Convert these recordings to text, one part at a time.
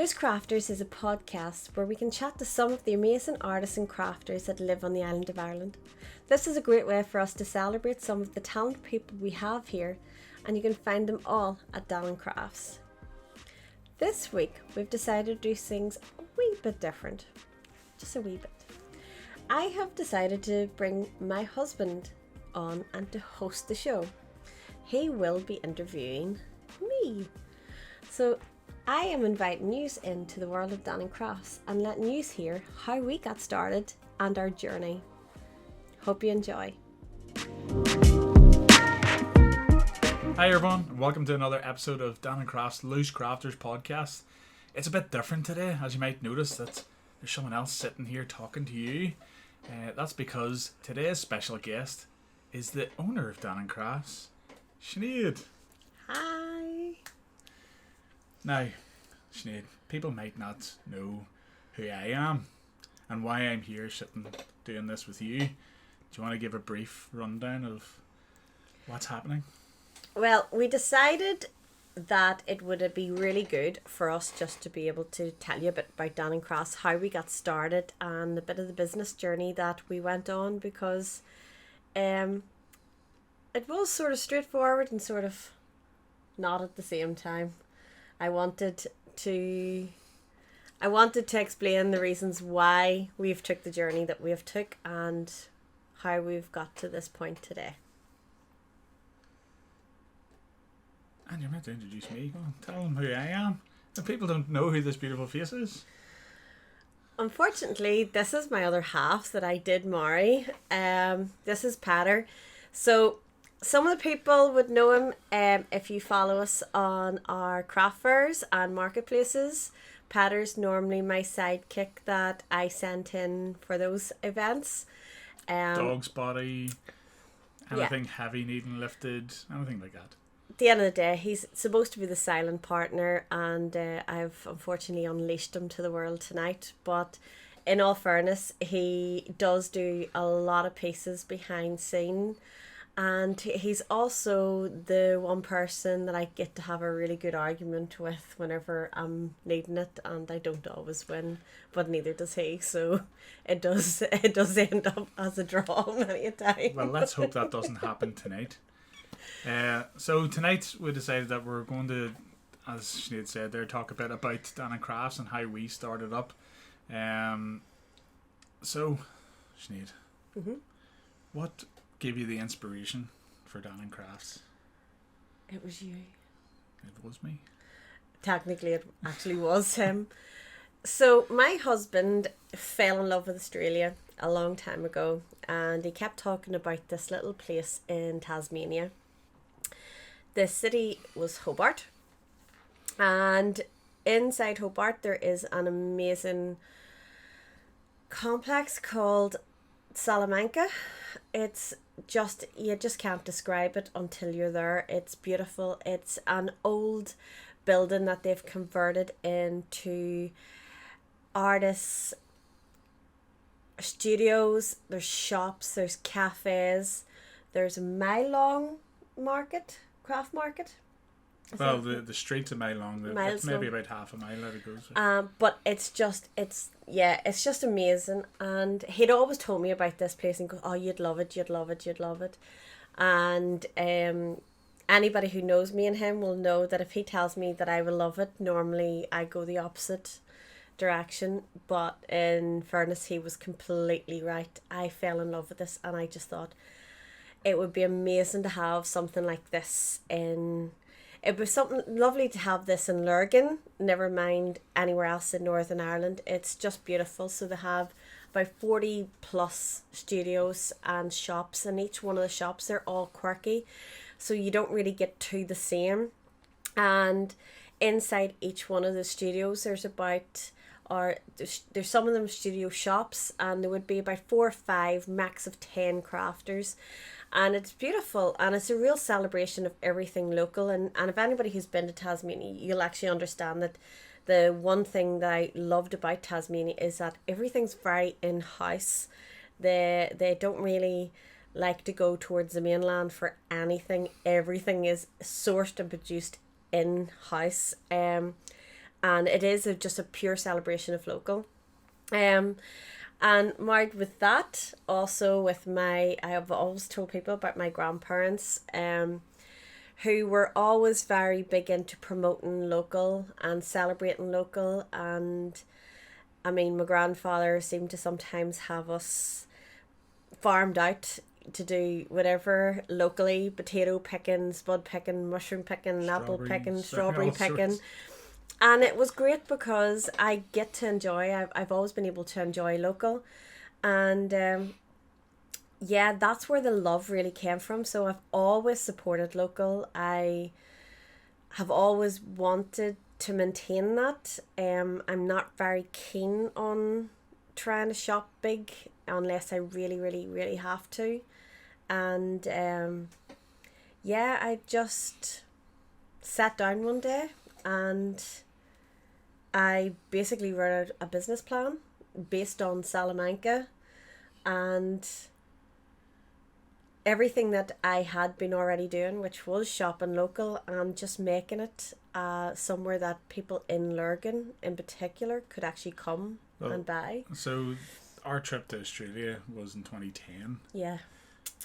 Loose Crafters is a podcast where we can chat to some of the amazing artists and crafters that live on the island of Ireland. This is a great way for us to celebrate some of the talented people we have here, and you can find them all at Danann Crafts. This week we've decided to do things a wee bit different, just a wee bit. I have decided to bring my husband on and to host the show. He will be interviewing me. So I am inviting you into the world of Danann Crafts and letting you hear how we got started and our journey. Hope you enjoy. Hi everyone, and welcome to another episode of Danann Crafts Loose Crafters podcast. It's a bit different today, as you might notice that there's someone else sitting here talking to you. That's because today's special guest is the owner of Danann Crafts, Sinead. Hi. Now, Sinead, people might not know who I am and why I'm here sitting doing this with you. Do you want to give a brief rundown of what's happening? Well, we decided that it would be really good for us just to be able to tell you a bit about Danann Crafts, how we got started and a bit of the business journey that we went on, because it was sort of straightforward and sort of not at the same time. I wanted to explain the reasons why we've took the journey that we've took and how we've got to this point today. And you're meant to introduce me. Go on, tell them who I am. The people don't know who this beautiful face is. Unfortunately, this is my other half that I did marry. This is Patter. So some of the people would know him if you follow us on our craft fairs and marketplaces. Patter's normally my sidekick that I sent in for those events. Dog's body, anything heavy needing lifted, anything like that. At the end of the day, he's supposed to be the silent partner, and I've unfortunately unleashed him to the world tonight. But in all fairness, he does do a lot of pieces behind scene. And he's also the one person that I get to have a really good argument with whenever I'm needing it, and I don't always win, but neither does he. So it does end up as a draw many a time. Well, let's hope that doesn't happen tonight. So tonight we decided that we're going to, as Sinead said there, talk a bit about Danann Crafts and how we started up. So, Sinead, what gave you the inspiration for Danann Crafts? It was you. It was me. Technically, it actually was him. So my husband fell in love with Australia a long time ago, and he kept talking about this little place in Tasmania. The city was Hobart, and inside Hobart there is an amazing complex called Salamanca. It's just, you just can't describe it until you're there. It's beautiful. It's an old building that they've converted into artists' studios. There's shops, there's cafes, there's a mile-long craft market. Well, the street's a mile long. It's maybe about half a mile that it goes. But it's just amazing. And he'd always told me about this place and go, oh, you'd love it. And anybody who knows me and him will know that if he tells me that I will love it, normally I go the opposite direction. But in fairness, he was completely right. I fell in love with this, and I just thought it would be amazing to have something like this in... It was something lovely to have this in Lurgan, never mind anywhere else in Northern Ireland. It's just beautiful. So they have about 40 plus studios and shops, and each one of the shops, they're all quirky, so you don't really get to the same. And inside each one of the studios there's some of them studio shops, and there would be about 4 or 5, max of 10 crafters. And it's beautiful, and it's a real celebration of everything local. And if anybody who's been to Tasmania, you'll actually understand that the one thing that I loved about Tasmania is that everything's very in-house. They don't really like to go towards the mainland for anything. Everything is sourced and produced in-house. and it is just a pure celebration of local. Um, and married with that, also with I have always told people about my grandparents, who were always very big into promoting local and celebrating local. And I mean, my grandfather seemed to sometimes have us farmed out to do whatever locally: potato picking, spud picking, mushroom picking, apple picking, strawberry picking. And it was great because I get to enjoy, I've always been able to enjoy local. And yeah, that's where the love really came from. So I've always supported local. I have always wanted to maintain that. I'm not very keen on trying to shop big unless I really, really, really have to. And yeah, I just sat down one day and I basically wrote out a business plan based on Salamanca and everything that I had been already doing, which was shopping local and just making it somewhere that people in Lurgan in particular could actually come and buy. So our trip to Australia was in 2010. Yeah.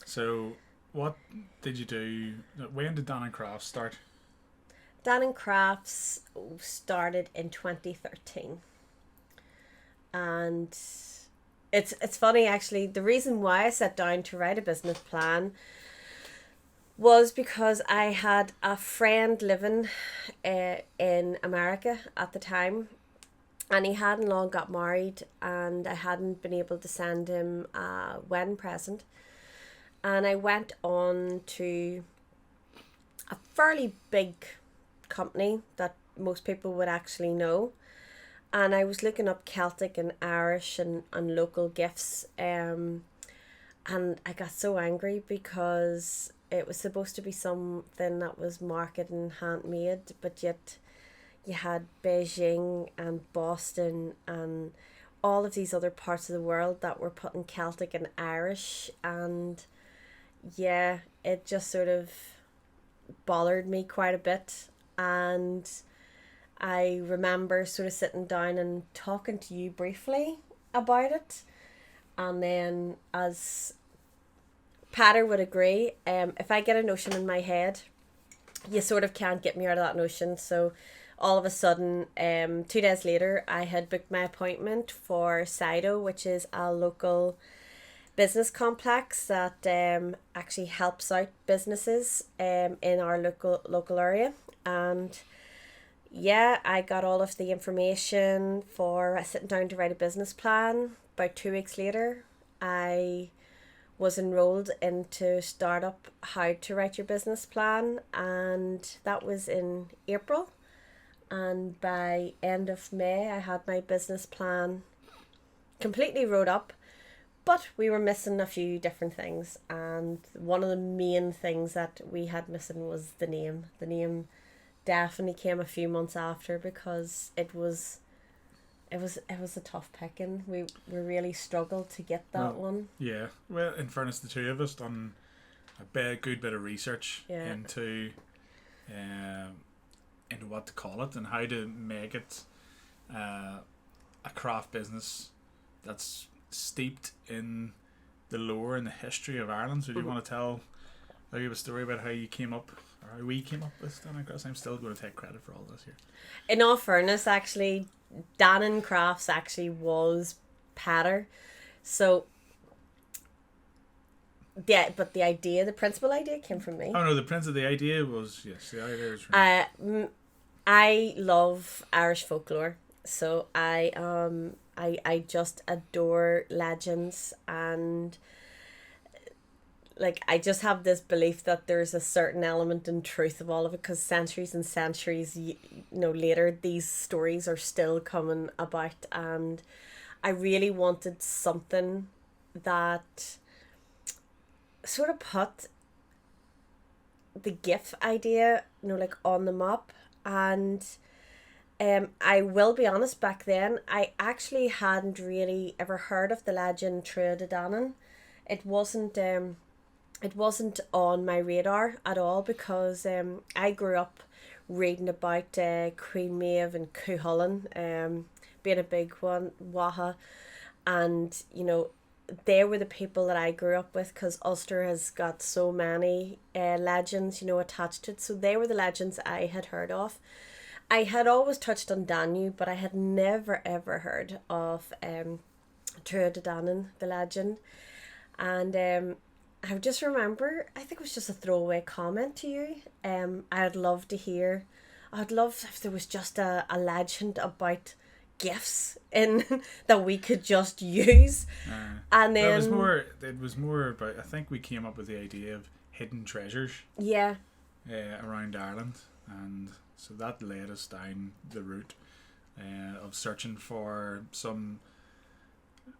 So what did you do? When did Danann Crafts start? Danann Crafts started in 2013. And it's funny actually, the reason why I sat down to write a business plan was because I had a friend living in America at the time, and he hadn't long got married, and I hadn't been able to send him a wedding present. And I went on to a fairly big company that most people would actually know. And I was looking up Celtic and Irish and local gifts. And I got so angry because it was supposed to be something that was marketed and handmade, but yet you had Beijing and Boston and all of these other parts of the world that were putting Celtic and Irish. And yeah, it just sort of bothered me quite a bit. And I remember sort of sitting down and talking to you briefly about it. And then, as Patter would agree, if I get a notion in my head, you sort of can't get me out of that notion. So all of a sudden, 2 days later, I had booked my appointment for Sido, which is a local business complex that actually helps out businesses in our local area. And yeah, I got all of the information for sitting down to write a business plan. About 2 weeks later, I was enrolled into Startup How to Write Your Business Plan, and that was in April. And by end of May, I had my business plan completely wrote up, but we were missing a few different things. And one of the main things that we had missing was the name. The name definitely came a few months after because it was a tough picking. We really struggled to get that one. Yeah. Well, in fairness, the two of us done a good bit of research into what to call it and how to make it a craft business that's steeped in the lore and the history of Ireland. So do you want to tell a story about how you came up, or how we came up with Danann Crafts? I'm still going to take credit for all this here. In all fairness, actually, Danann Crafts actually was Patter. So yeah, but the principal idea came from me. Oh no, the idea was, yes, the idea was from me. I love Irish folklore, so I just adore legends, and like I just have this belief that there's a certain element in truth of all of it, because centuries and centuries later these stories are still coming about, and I really wanted something that sort of put the gift idea like on the map. And I will be honest, back then I actually hadn't really ever heard of the legend Trua de Danann. It wasn't it wasn't on my radar at all because I grew up reading about Queen Maeve and Cuchulainn being a big one, Waha, and they were the people that I grew up with because Ulster has got so many legends, attached to it. So they were the legends I had heard of. I had always touched on Danu, but I had never ever heard of Trua de Danann, the legend. And I just remember, I think it was just a throwaway comment to you. I'd love to hear, I'd love if there was just a legend about gifts in that we could just use. And then it was more about, I think we came up with the idea of hidden treasures. Yeah. Around Ireland, and so that led us down the route of searching for some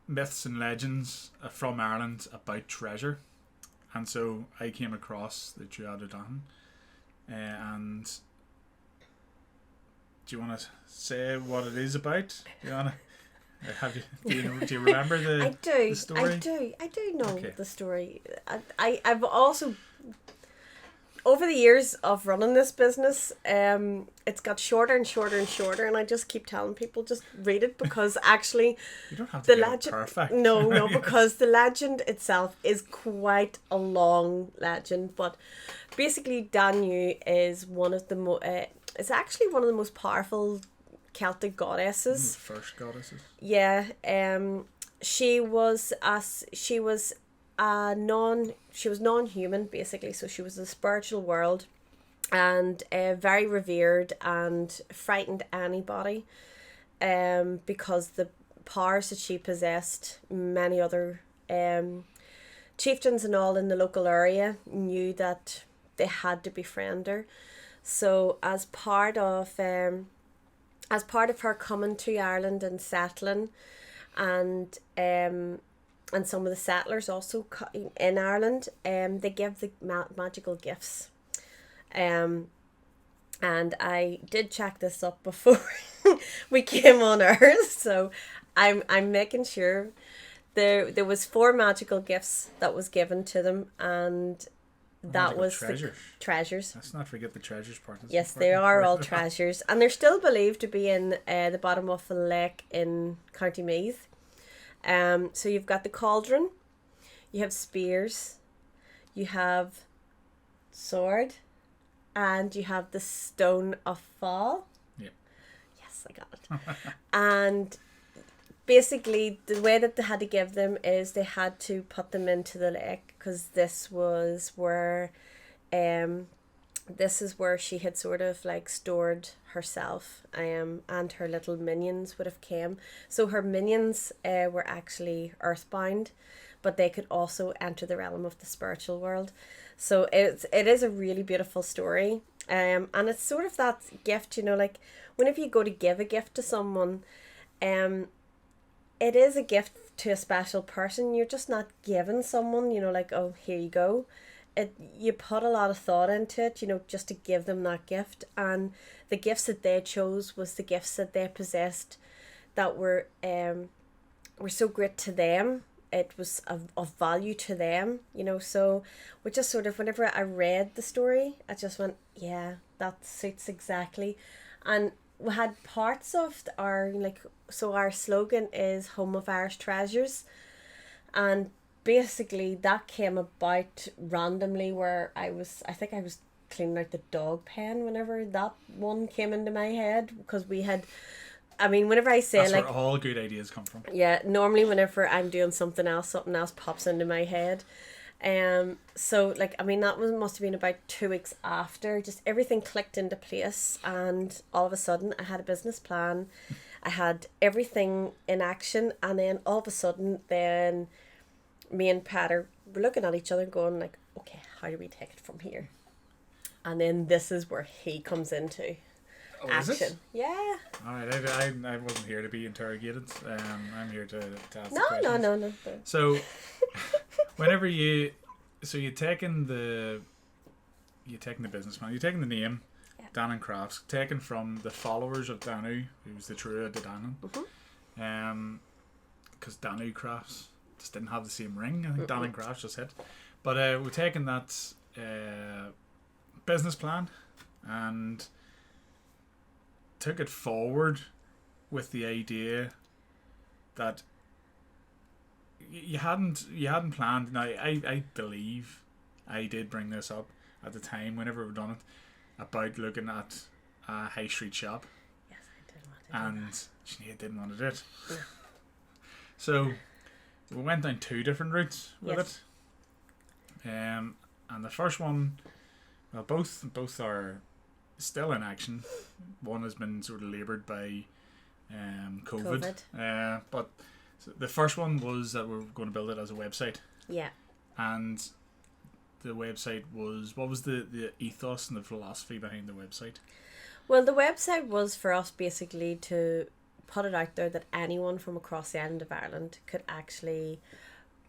myths and legends from Ireland about treasure. And so I came across the Trua de Danann. And do you want to say what it is about? Do you want to? Do you remember the the story? I do know the story. I've also, over the years of running this business, it's got shorter and shorter and shorter, and I just keep telling people just read it because actually you don't have to the get legend. It perfect. No, because the legend itself is quite a long legend. But basically, Danu is one of the it's actually one of the most powerful Celtic goddesses. First goddesses. Yeah. She was non-human basically, so she was the spiritual world, and very revered and frightened anybody, because the powers that she possessed, many other chieftains and all in the local area knew that they had to befriend her. So as part of her coming to Ireland and settling, and some of the settlers also in Ireland, they give the magical gifts. And I did check this up before we came on Earth, so I'm making sure there was 4 magical gifts that was given to them, and that was treasures. The treasures. Let's not forget the treasures part. Yes, they are all treasures, and they're still believed to be in the bottom of a lake in County Meath. So you've got the cauldron, you have spears, you have sword, and you have the stone of fall. Yeah. Yes, I got it. And basically, the way that they had to give them is they had to put them into the lake, because this was where, she had sort of like stored herself, and her little minions would have came. So her minions were actually earthbound, but they could also enter the realm of the spiritual world. So it is a really beautiful story, and it's sort of that gift, like whenever you go to give a gift to someone, it is a gift to a special person. You're just not giving someone, like, oh, here you go. You put a lot of thought into it, just to give them that gift. And the gifts that they chose was the gifts that they possessed that were so great to them. It was of value to them, so we just sort of, whenever I read the story, I just went, yeah, that suits exactly. And we had parts of our, so our slogan is Home of Irish Treasures, and basically that came about randomly, where I think I was cleaning out the dog pen whenever that one came into my head, because whenever I say, that's like, where all good ideas come from. Yeah, normally whenever I'm doing something else pops into my head. So that must have been about 2 weeks after, just everything clicked into place, and all of a sudden I had a business plan, I had everything in action, and then all of a sudden, then me and Patter were looking at each other going like, okay, how do we take it from here? And then this is where he comes into action. Is it? Yeah. Alright, I wasn't here to be interrogated. I'm here to ask No. So, whenever you're taking the business plan, you're taking the name, yeah, Danann Crafts, taken from the followers of Danu, who was the Trua de Danann. Mm-hmm. Because Danann Crafts just didn't have the same ring. I think Danann Crafts just hit. But we've taken that business plan and took it forward with the idea that you hadn't planned. Now I believe I did bring this up at the time whenever we've done it about looking at a high street shop. Yes, I did want to do And that. Sinead didn't want to do it. No. So we went down two different routes with Yes. it. And the first one, well, both are still in action. One has been sort of laboured by COVID. But the first one was that we were going to build it as a website. Yeah. And the website was, what was the ethos and the philosophy behind the website? Well, the website was for us basically to put it out there that anyone from across the island of Ireland could actually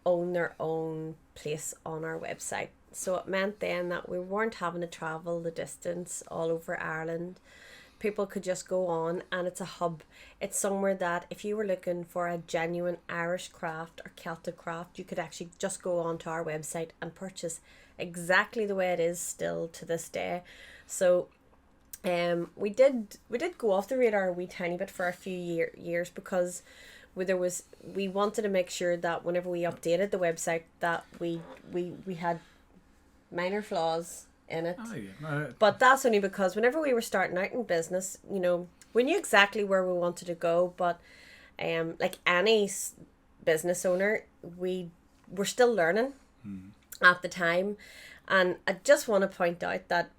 own their own place on our website. So it meant then that we weren't having to travel the distance all over Ireland. People could just go on, and it's a hub. It's somewhere that if you were looking for a genuine Irish craft or Celtic craft, you could actually just go on to our website and purchase exactly the way it is still to this day. So we did go off the radar a wee tiny bit for a few years because we wanted to make sure that whenever we updated the website that we had minor flaws in it. Oh, yeah. But that's only because whenever we were starting out in business, we knew exactly where we wanted to go, but like any business owner, we were still learning at the time. And I just want to point out that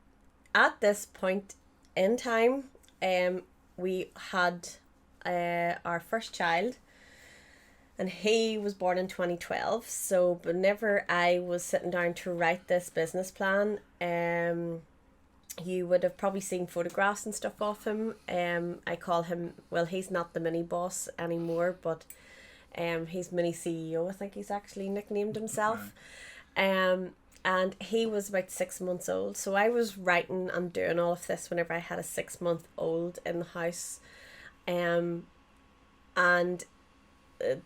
at this point in time, we had our first child, and he was born in 2012. So whenever I was sitting down to write this business plan, you would have probably seen photographs and stuff of him. I call him, well, he's not the mini boss anymore, but he's mini CEO, I think he's actually nicknamed himself. And he was about 6 months old. So I was writing and doing all of this whenever I had a 6-month-old in the house. And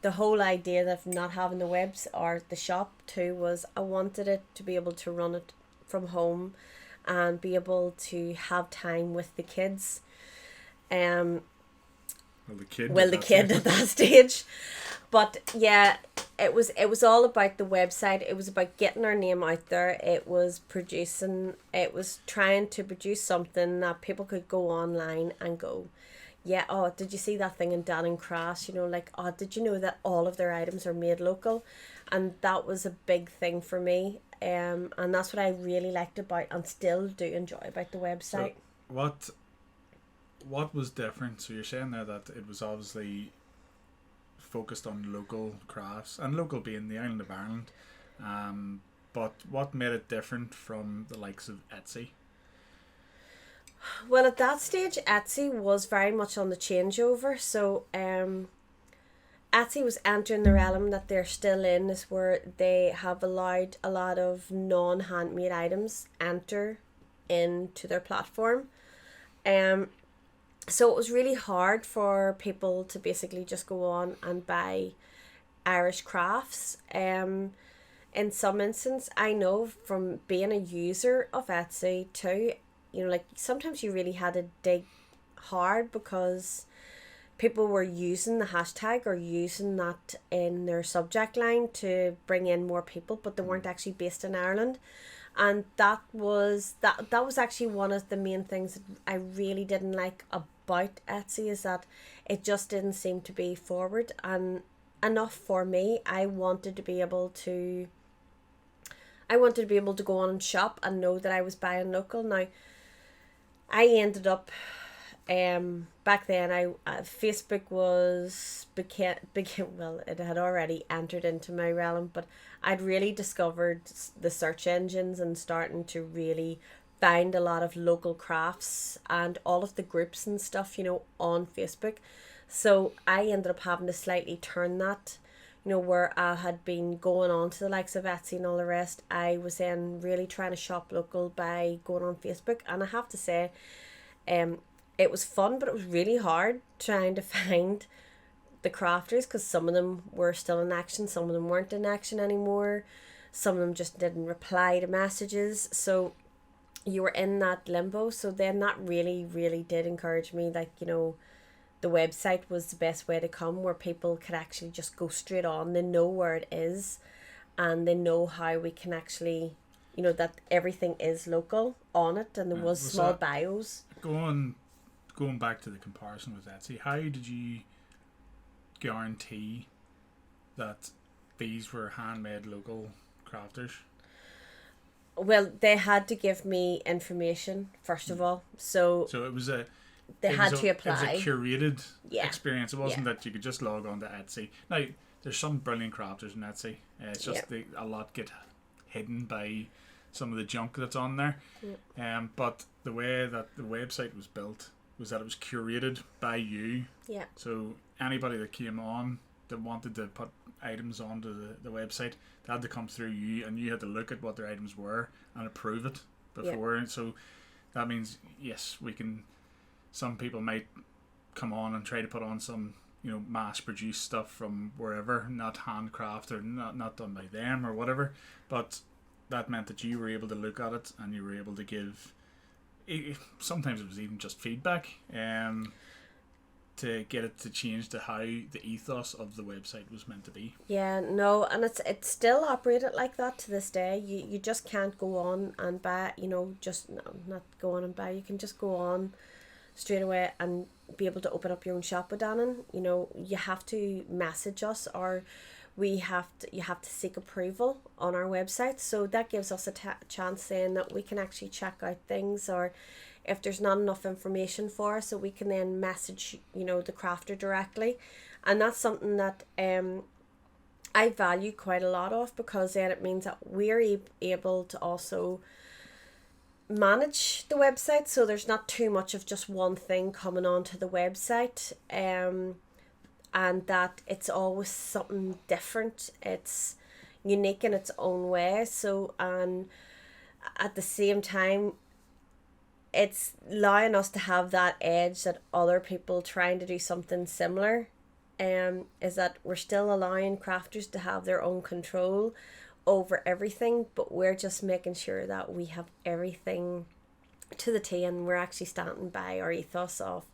the whole idea of not having the webs or the shop too was I wanted it to be able to run it from home and be able to have time with the kids. The kid at that stage. But yeah, it was all about the website. It was about getting our name out there. It was trying to produce something that people could go online and go, yeah, oh, did you see that thing in Danann Crafts? Oh, did you know that all of their items are made local? And that was a big thing for me. And that's what I really liked about and still do enjoy about the website. So what was different? So you're saying there that it was obviously focused on local crafts, and local being the island of Ireland. But what made it different from the likes of Etsy? Well, at that stage, Etsy was very much on the changeover. So, Etsy was entering the realm that they're still in, is where they have allowed a lot of non-handmade items enter into their platform. So it was really hard for people to basically just go on and buy Irish crafts. In some instance, I know from being a user of Etsy too, like sometimes you really had to dig hard because people were using the hashtag or using that in their subject line to bring in more people, but they weren't actually based in Ireland. And that was actually one of the main things that I really didn't like about Etsy, is that it just didn't seem to be forward and enough for me. I wanted to be able to go on and shop and know that I was buying local. Now, I ended up back then Facebook became well, it had already entered into my realm, but I'd really discovered the search engines and starting to really find a lot of local crafts and all of the groups and stuff, on Facebook. So I ended up having to slightly turn that, where I had been going on to the likes of Etsy and all the rest. I was then really trying to shop local by going on Facebook, and I have to say, it was fun, but it was really hard trying to find the crafters because some of them were still in action, some of them weren't in action anymore. Some of them just didn't reply to messages. So you were in that limbo. So then that really, really did encourage me. Like, you know, the website was the best way to come, where people could actually just go straight on. They know where it is, and they know how we can actually, you know, that everything is local on it, and there was small bios. Going back to the comparison with Etsy, how did you guarantee that these were handmade local crafters? Well, they had to give me information first of all, so it was a they had to It was apply. a curated Yeah. experience. It wasn't Yeah. that you could just log on to Etsy. Now, there's some brilliant crafters in Etsy. It's just a lot get hidden by some of the junk that's on there. But the way that the website was built was that it was curated by you. Yeah. So anybody that came on that wanted to put items onto the website, they had to come through you, and you had to look at what their items were and approve it before. And so that means, yes, we can. Some people might come on and try to put on some, you know, mass-produced stuff from wherever, not handcraft or not done by them or whatever. But that meant that you were able to look at it and you were able to give. Sometimes it was even just feedback, to get it to change to how the ethos of the website was meant to be. Yeah, no, and it's still operated like that to this day. You just can't go on and buy, you know, just no, not go on and buy. You can just go on straight away and be able to open up your own shop with Danann. You know, you have to message us, or you have to seek approval on our website. So that gives us a chance then that we can actually check out things, or if there's not enough information for us, so we can then message, you know, the crafter directly. And that's something that I value quite a lot of, because then it means that we're able to also manage the website, so there's not too much of just one thing coming onto the website, and that it's always something different. It's unique in its own way. So, and at the same time, it's allowing us to have that edge that other people trying to do something similar, is that we're still allowing crafters to have their own control over everything, but we're just making sure that we have everything to the T, and we're actually standing by our ethos of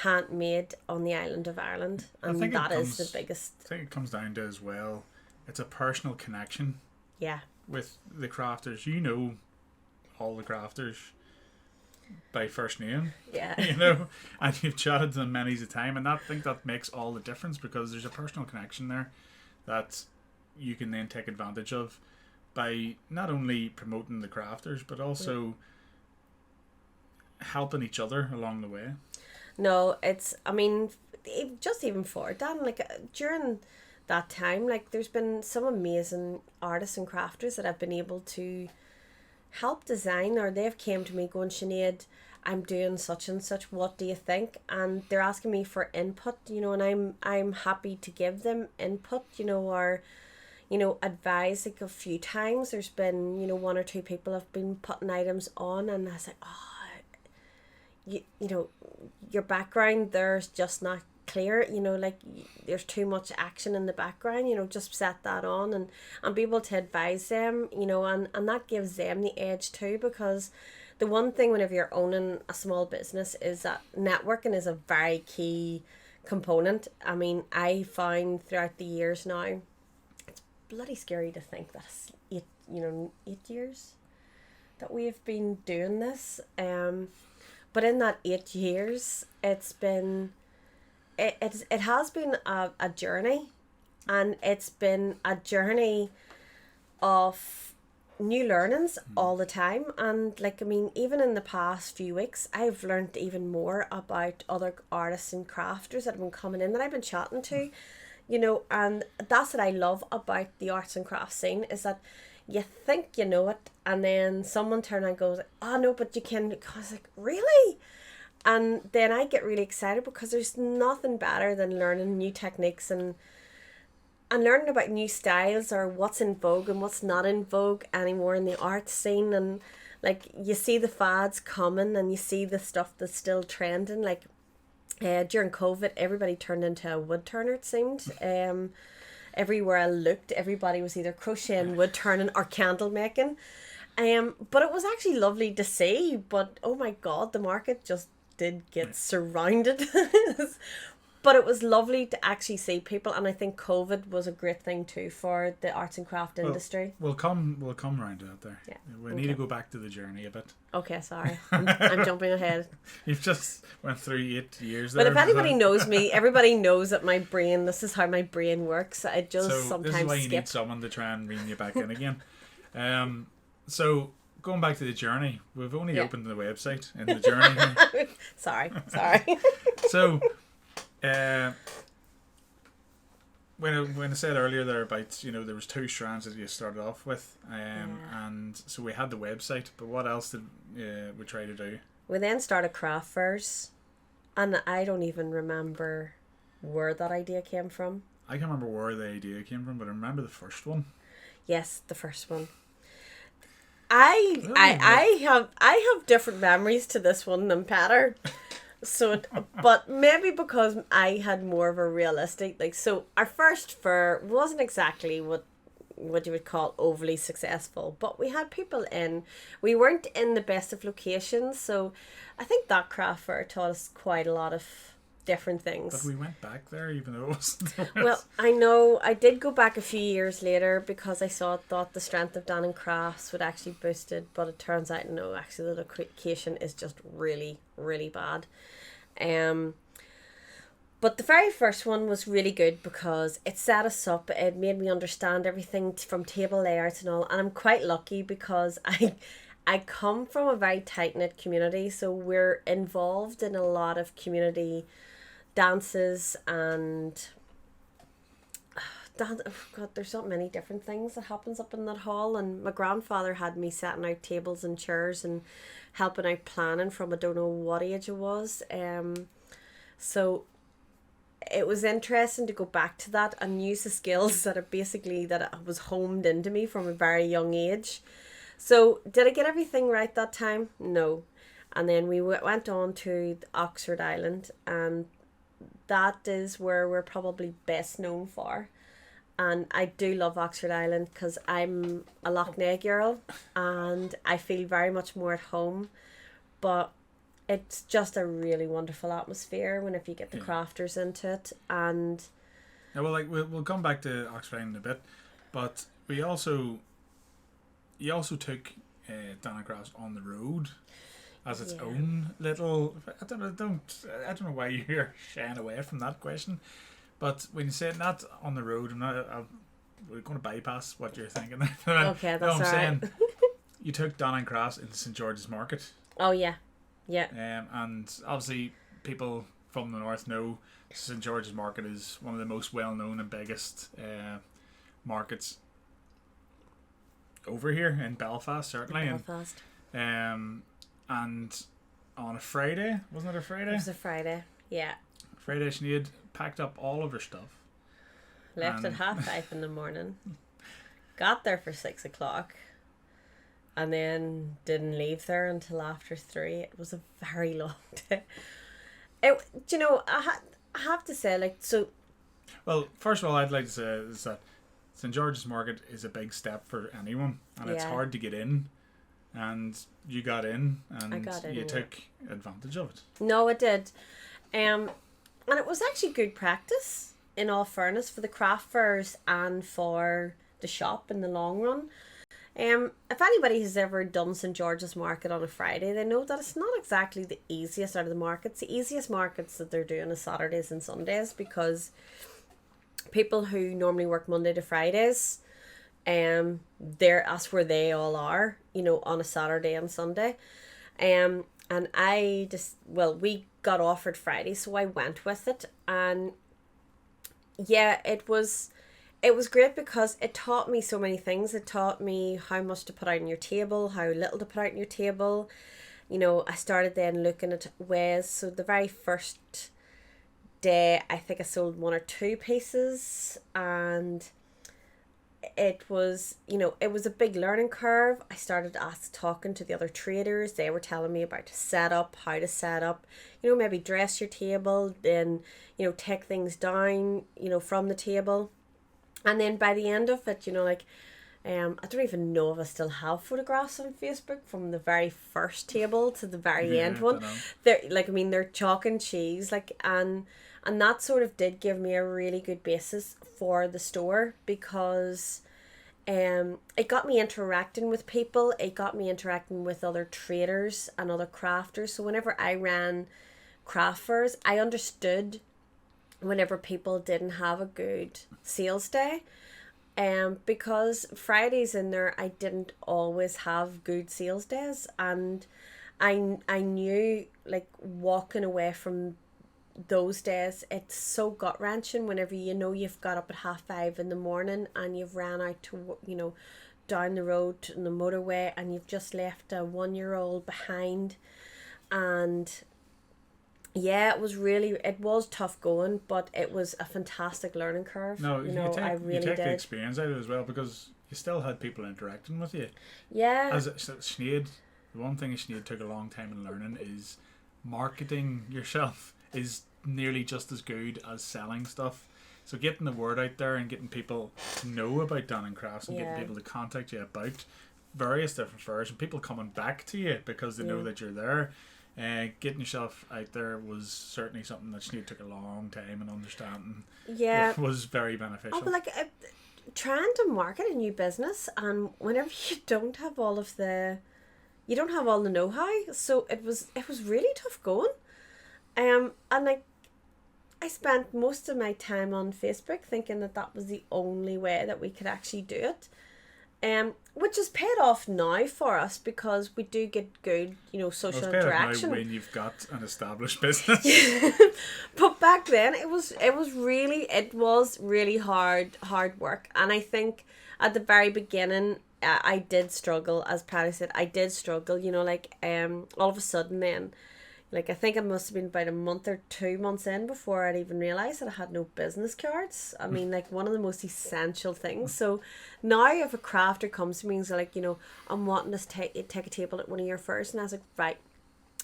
handmade on the island of Ireland, and that is the biggest. I think it comes down to, as well, it's a personal connection. Yeah. With the crafters, you know, all the crafters by first name. Yeah. You know, and you've chatted to them many's a time, and I think that makes all the difference, because there's a personal connection there that you can then take advantage of by not only promoting the crafters, but also helping each other along the way. No, it's, I mean, just even for Dan, like during that time, like there's been some amazing artists and crafters that I've been able to help design, or they've came to me going, Sinead, I'm doing such and such, what do you think? And they're asking me for input, you know, and I'm happy to give them input, you know, or, you know, advise. Like a few times there's been, you know, one or two people have been putting items on, and I was like, oh, you know, your background there's just not clear, you know, like there's too much action in the background, you know, just set that on, and be able to advise them, you know, and that gives them the edge too, because the one thing whenever you're owning a small business is that networking is a very key component. I mean, I found throughout the years now, it's bloody scary to think that's 8 years that we've been doing this, but in that 8 years it's been it has been a journey, and it's been a journey of new learnings all the time. And like, I mean, even in the past few weeks I've learned even more about other artists and crafters that have been coming in that I've been chatting to, you know, and that's what I love about the arts and crafts scene, is that you think you know it, and then someone turns and goes, oh no, but you can. I was like, really? And then I get really excited, because there's nothing better than learning new techniques and learning about new styles, or what's in vogue and what's not in vogue anymore in the art scene. And like, you see the fads coming, and you see the stuff that's still trending. Like during COVID, everybody turned into a wood turner, it seemed. Everywhere I looked, everybody was either crocheting, wood turning, or candle making. But it was actually lovely to see. But oh my God, the market just did get surrounded. But it was lovely to actually see people, and I think COVID was a great thing too for the arts and craft industry. We'll come round to that there. Yeah. We need to go back to the journey a bit. Okay, sorry. I'm jumping ahead. You've just went through 8 years But there. if anybody knows me, everybody knows that my brain, this is how my brain works. I just so sometimes this is why you skip. need someone to try and rein you back in again. So going back to the journey, we've only opened the website in the journey here. Sorry. So, when I said earlier there about, there was 2 strands that you started off with, and so we had the website, but what else did we try to do? We then started craft fairs, and I don't even remember where that idea came from. I can't remember where the idea came from, but I remember the first one. Yes, the first one. I have different memories to this one than Peter. So, but maybe because I had more of a realistic, so our first fair wasn't exactly what you would call overly successful, but we had people in. We weren't in the best of locations, so I think that craft fair taught us quite a lot of different things. But we went back there even though it wasn't the Well, I know I did go back a few years later because I thought the strength of Danann Crafts would actually boost it, but it turns out no, actually the location is just really, really bad. But the very first one was really good because it set us up. It made me understand everything from table layouts and all, and I'm quite lucky because I come from a very tight-knit community, so we're involved in a lot of community dances and oh God, there's so many different things that happens up in that hall. And my grandfather had me setting out tables and chairs and helping out planning from I don't know what age it was. So it was interesting to go back to that and use the skills that was honed into me from a very young age. So did I get everything right that time? No. And then we went on to Oxford Island, and that is where we're probably best known for. And I do love Oxford Island because I'm a Loch Ness girl and I feel very much more at home. But it's just a really wonderful atmosphere whenever you get the crafters into it. And yeah, well, we'll come back to Oxford Island in a bit, but you also took Danann Crafts on the road as its own little. I don't know why you're shying away from that question, but when you say not on the road, we're going to bypass what you're thinking. Okay, that's all right. Saying you took Danann Crafts into St George's Market. Oh yeah. And obviously people from the north know St George's Market is one of the most well known and biggest markets over here in Belfast, certainly. Belfast. And on a Friday, wasn't it a Friday? It was a Friday, yeah. Friday, Sinead packed up all of her stuff. Left at 5:30 in the morning. Got there for 6 o'clock. And then didn't leave there until after 3. It was a very long day. I have to say, Well, first of all, I'd like to say is that St George's Market is a big step for anyone, and it's hard to get in. And you got in, and you took advantage of it. No, it did. And it was actually good practice, in all fairness, for the craft fairs and for the shop in the long run. If anybody has ever done St George's Market on a Friday, they know that it's not exactly the easiest out of the markets. The easiest markets that they're doing is Saturdays and Sundays, because people who normally work Monday to Fridays, that's where they all are, on a Saturday and Sunday. And we got offered Friday, so I went with it. And yeah, it was great because it taught me so many things. It taught me how much to put out on your table, how little to put out on your table. I started then looking at ways. So the very first day, I think I sold 1 or 2 pieces, and it was a big learning curve. I started talking to the other traders. They were telling me about how to set up, maybe dress your table, then, take things down, from the table. And then by the end of it, I don't even know if I still have photographs on Facebook from the very first table to the very end Yeah, one. I know. They're chalk and cheese, and that sort of did give me a really good basis for the store, because it got me interacting with people. It got me interacting with other traders and other crafters. So whenever I ran craft fairs, I understood whenever people didn't have a good sales day. Because Fridays in there, I didn't always have good sales days, and I knew, like, walking away from those days, it's so gut wrenching whenever you've got up at 5:30 in the morning and you've ran out to down the road in the motorway, and you've just left a 1-year-old behind. And yeah, it was tough going, but it was a fantastic learning curve. No, I you really take the did. experience out of it as well, because you still had people interacting with you. Yeah. As Sinead, the one thing Sinead took a long time in learning is marketing yourself is nearly just as good as selling stuff. So getting the word out there and getting people to know about Danann Crafts and getting Yeah. people to contact you about various different fairs, and people coming back to you because they know Yeah. that you're there. Getting yourself out there was certainly something that Sinead took a long time in understanding. Yeah. Was very beneficial. Oh, but like, trying to market a new business, and whenever you don't have all the know-how, so it was really tough going. And like, I spent most of my time on Facebook thinking that that was the only way that we could actually do it. Which is paid off now for us, because we do get good, Well, social it's better now interaction. when you've got an established business. But back then, it was really hard work, and I think at the very beginning, I did struggle. As Patty said, I did struggle. All of a sudden, then, like, I think it must have been about a month or 2 months in before I'd even realised that I had no business cards. I mean, like, one of the most essential things. So now if a crafter comes to me and is like, I'm wanting to take a table at one of your fairs, and I was like, right,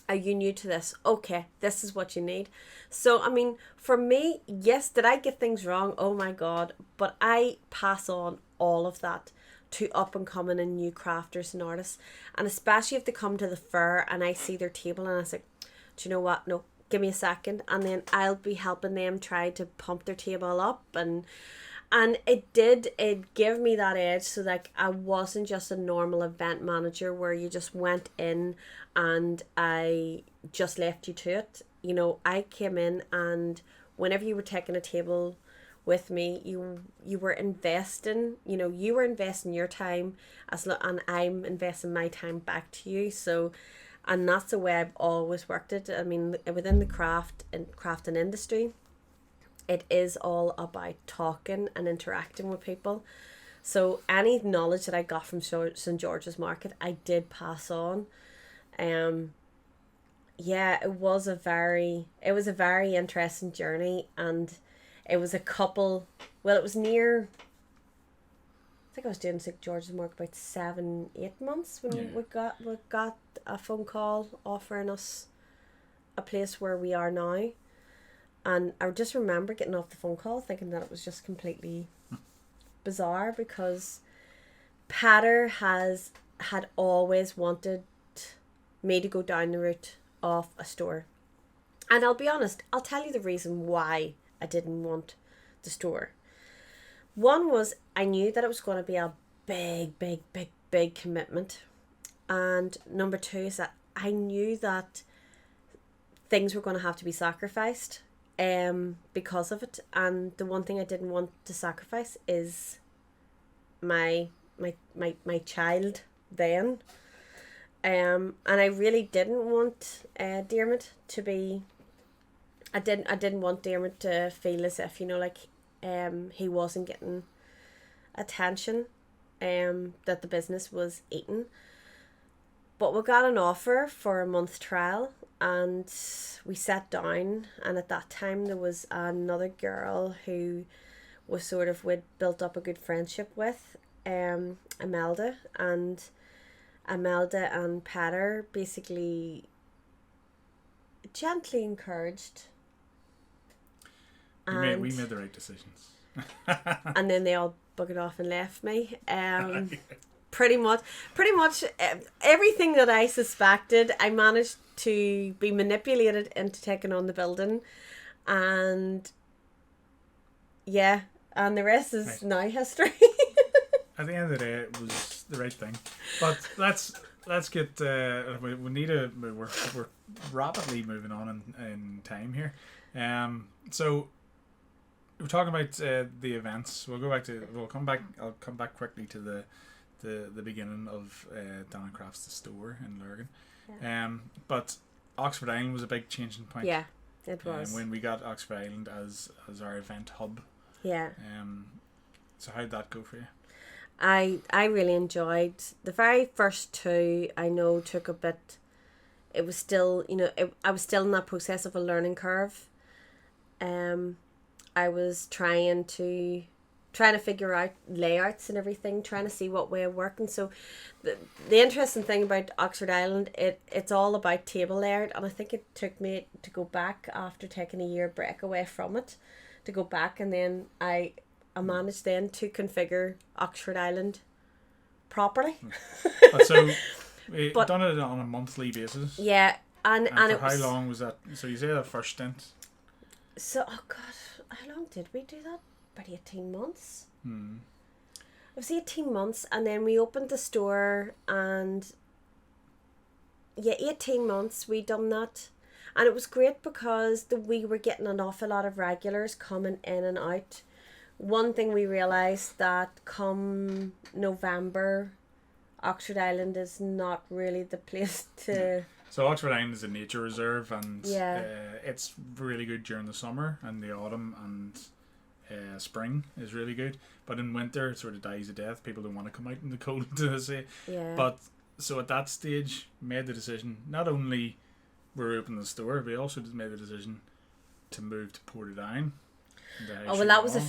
are you new to this? Okay, this is what you need. So, I mean, for me, yes, did I get things wrong? Oh my God. But I pass on all of that to up and coming and new crafters and artists. And especially if they come to the fair and I see their table and I say, do you know what? No, give me a second. And then I'll be helping them try to pump their table up. And it gave me that edge, so like I wasn't just a normal event manager where you just went in and I just left you to it. I came in, and whenever you were taking a table with me, you were investing, your time, and I'm investing my time back to you. So, and that's the way I've always worked it. I mean, within the crafting industry, it is all about talking and interacting with people. So any knowledge that I got from St. George's Market, I did pass on. Um, yeah, it was a very interesting journey, and it was a couple. Well, it was near. I think I was doing St. George's Market about 7-8 months when Yeah. we got a phone call offering us a place where we are now. And I just remember getting off the phone call thinking that it was just completely bizarre, because Patter had always wanted me to go down the route of a store. And I'll be honest, I'll tell you the reason why I didn't want the store. One was, I knew that it was going to be a big, big, big, big commitment. And number two is that I knew that things were going to have to be sacrificed because of it. And the one thing I didn't want to sacrifice is my child then. And I really didn't want Dermot to be. I didn't want Dermot to feel as if he wasn't getting attention, that the business was eating. But we got an offer for a month trial, and we sat down, and at that time there was another girl who was we'd built up a good friendship with, Imelda, and Imelda and Patter basically gently encouraged. We made the right decisions. and then they all buggered off and left me. Pretty much everything that I suspected, I managed to be manipulated into taking on the building, and yeah, and the rest is now history. At the end of the day, it was the right thing. But let's get. We need to. We're rapidly moving on in time here. So we're talking about the events. We'll come back. I'll come back quickly to the beginning of Danann Crafts, the store in Lurgan. Yeah. But Oxford Island was a big changing point. Yeah, it was. When we got Oxford Island as our event hub. Yeah. So how did that go for you? I really enjoyed the very first two. I know took a bit. It was still, I was still in that process of a learning curve. I was trying to figure out layouts and everything, trying to see what way of working. So the interesting thing about Oxford Island, it's all about table layout, and I think it took me to go back after taking a year break away from it, to go back, and then I managed then to configure Oxford Island properly. So we done it on a monthly basis. Yeah, and for it how was, long was that? So you say the first stint. So how long did we do that? About 18 months. It was 18 months, and then we opened the store, and 18 months we done that, and it was great because we were getting an awful lot of regulars coming in and out. One thing we realised that come November, Oxford Island is not really the place to... So Oxford Island is a nature reserve, and it's really good during the summer and the autumn, and spring is really good. But in winter it sort of dies a death. People don't want to come out in the cold to say. Yeah. But so at that stage made the decision, not only were we opening the store, we also made the decision to move to Portadown. Oh well, that was a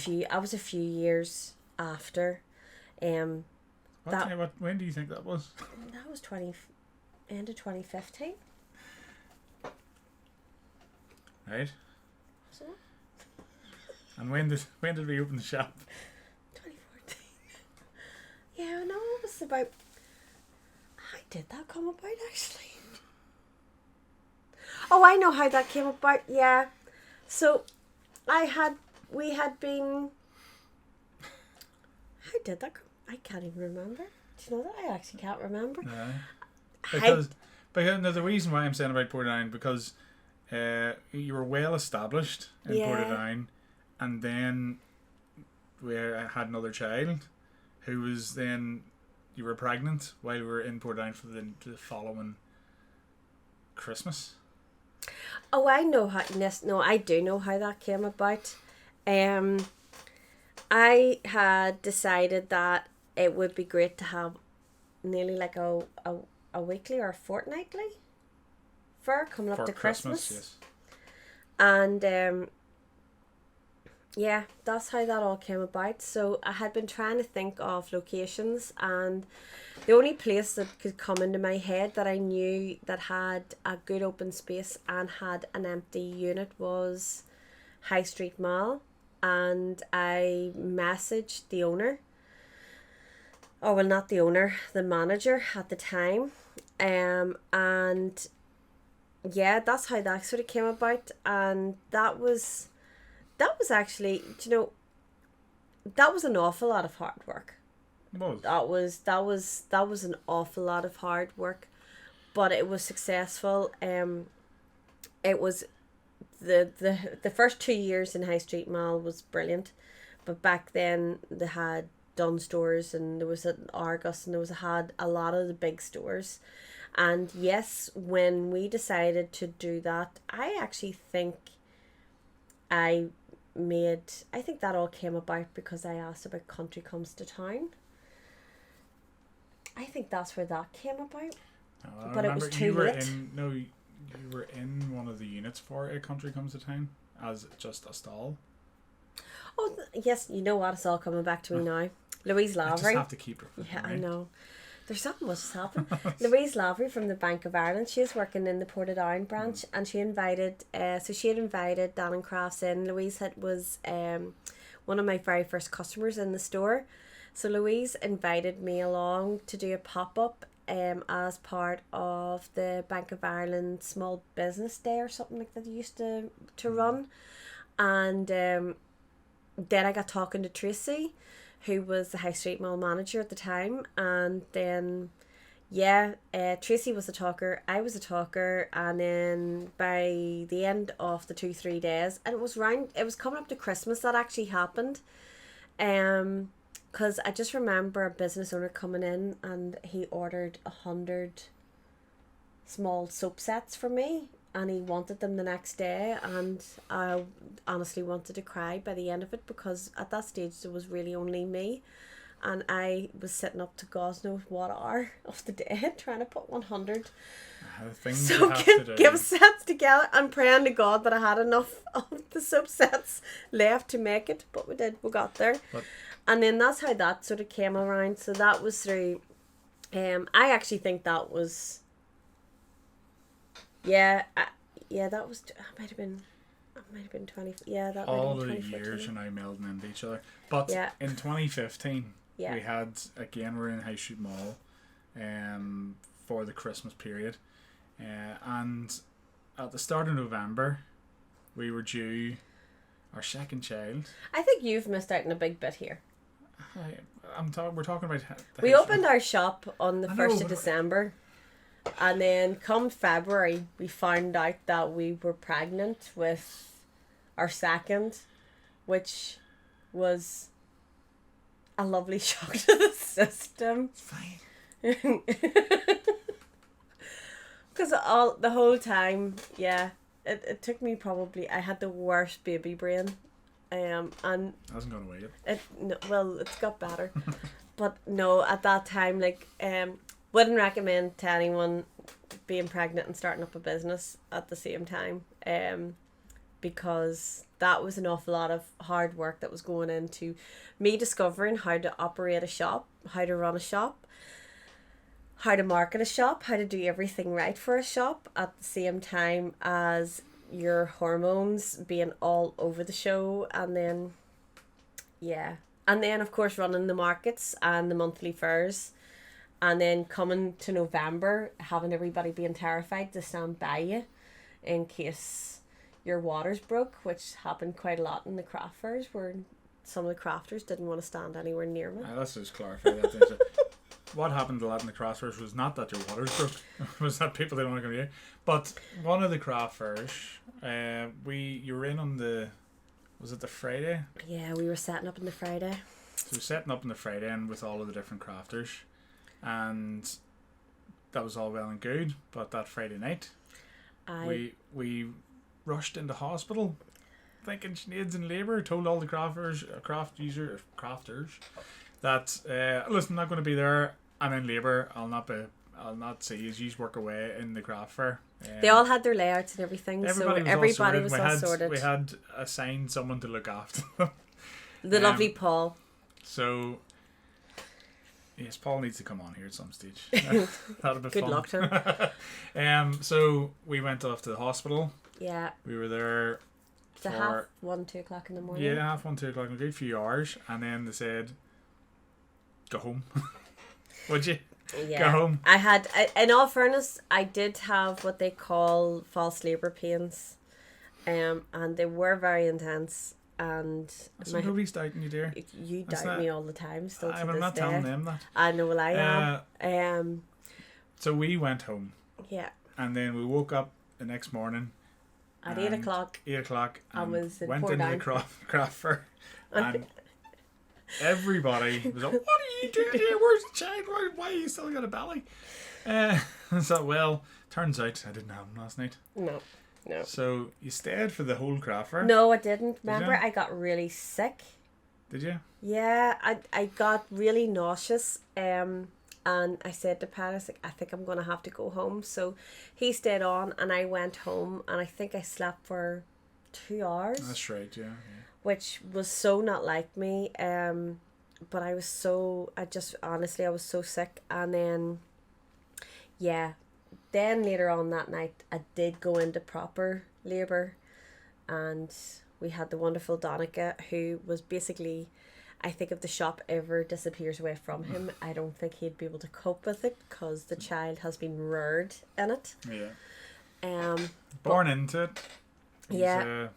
few years after. When do you think that was? That was end of 2015. Right. So. And when did we open the shop? 2014. Yeah, no, it was about. How did that come about actually? Oh, I know how that came about. Yeah, so we had been. How did that come? I can't even remember. Do you know that? I actually can't remember. Yeah. Because no, the reason why I'm saying about Portadown, because you were well established in Portadown, and then we had another child who was then, you were pregnant while we were in Portadown for the following Christmas. Oh, I know how. No, I do know how that came about. I had decided that it would be great to have nearly like a weekly or a fortnightly fair coming up to Christmas. Yes. And that's how that all came about. So I had been trying to think of locations, and the only place that could come into my head that I knew that had a good open space and had an empty unit was High Street Mall. And I messaged the owner. Oh well, not the owner, the manager at the time. And yeah, that's how that sort of came about. And that was actually, that was an awful lot of hard work. That was an awful lot of hard work, but it was successful. It was the first 2 years in High Street Mall was brilliant, but back then they had Dunn stores, and there was an Argos, and had a lot of the big stores. And yes, when we decided to do that, I actually think I think that all came about because I asked about Country Comes to Town. I think that's where that came about. But it was too late. You were in one of the units for A Country Comes to Town as just a stall. Oh, yes, you know what? It's all coming back to me now. Louise Lavery. I just have to keep her. Yeah, right? I know. There's something must have happened. Louise Lavery from the Bank of Ireland, she is working in the Portadown branch, and she invited, Danann Crafts in. Louise one of my very first customers in the store. So Louise invited me along to do a pop-up as part of the Bank of Ireland Small Business Day or something like that they used to run. And then I got talking to Tracy, who was the High Street Mall manager at the time. And then, Tracy was a talker, I was a talker. And then by the end of the 2-3 days, and it was coming up to Christmas that actually happened. Because I just remember a business owner coming in and he ordered 100 small soap sets for me, and he wanted them the next day, and I honestly wanted to cry by the end of it, because at that stage there was really only me, and I was sitting up to God knows what hour of the day trying to put 100 Things you have to do. give sets together and praying to God that I had enough of the soap sets left to make it. But we did, we got there. And then that's how that sort of came around. So that was through, I actually think that was, that was, it might have been 20, that all might have the been years are now melding into each other. But in 2015, we had, again, we're in High Street Mall for the Christmas period. And at the start of November, we were due our second child. I think you've missed out on a big bit here. We're talking about... We opened our shop on the 1st of December. And then come February, we found out that we were pregnant with our second, which was a lovely shock to the system. It's fine. Because the whole time, it took me probably, I had the worst baby brain. And hasn't gone away yet. It's got better. But no, at that time, wouldn't recommend to anyone being pregnant and starting up a business at the same time, because that was an awful lot of hard work that was going into me discovering how to operate a shop, how to run a shop, how to market a shop, how to do everything right for a shop at the same time as your hormones being all over the show. And then of course running the markets and the monthly fairs, and then coming to November, having everybody being terrified to stand by you in case your waters broke, which happened quite a lot in the craft fairs, where some of the crafters didn't want to stand anywhere near me. Let's just clarify that thing. So, what happened a lot in the craft fairs was not that your waters broke, it was that people didn't want to come here. But one of the craft fairs, you were in on was it the Friday? Yeah, we were setting up on the Friday. So we were setting up on the Friday and with all of the different crafters, and that was all well and good. But that Friday night, we rushed into hospital, thinking Sinead's in labour. Told all the crafters that listen, I'm not going to be there. I'm in labour. I'll not see you work away in the craft fair. They all had their layouts and everything, everybody was all sorted. We had assigned someone to look after them. The lovely Paul. So, yes, Paul needs to come on here at some stage. That'll be Good fun. luck to him. So we went off to the hospital. Yeah. We were there for 1-2 o'clock in the morning. Yeah, 1-2 o'clock in a good few hours, and then they said, "Go home." Would you? Yeah. Go home. In all fairness, I did have what they call false labour pains, and they were very intense. And so nobody's doubting you, dear. You doubt me all the time. Still to I'm this not day. telling them that. I know. Well, I am. So we went home. Yeah. And then we woke up the next morning at 8 o'clock. 8 o'clock. And was went into the craft fair, and everybody was like, "What are you doing here? Where's the child? Why you still got a belly?" So well, turns out I didn't have him last night. No. So you stayed for the whole craft fair? No, I didn't. Remember, I got really sick. Did you? Yeah, I got really nauseous. And I said to Pat, I think I'm gonna have to go home. So he stayed on, and I went home, and I think I slept for 2 hours. That's right. Yeah. Which was so not like me. But I was so sick, and then Then later on that night, I did go into proper labour, and We had the wonderful Donica, who was basically, I think if the shop ever disappears away from him, I don't think he'd be able to cope with it because the child has been reared in it. Yeah. Um, Born into it. Yeah.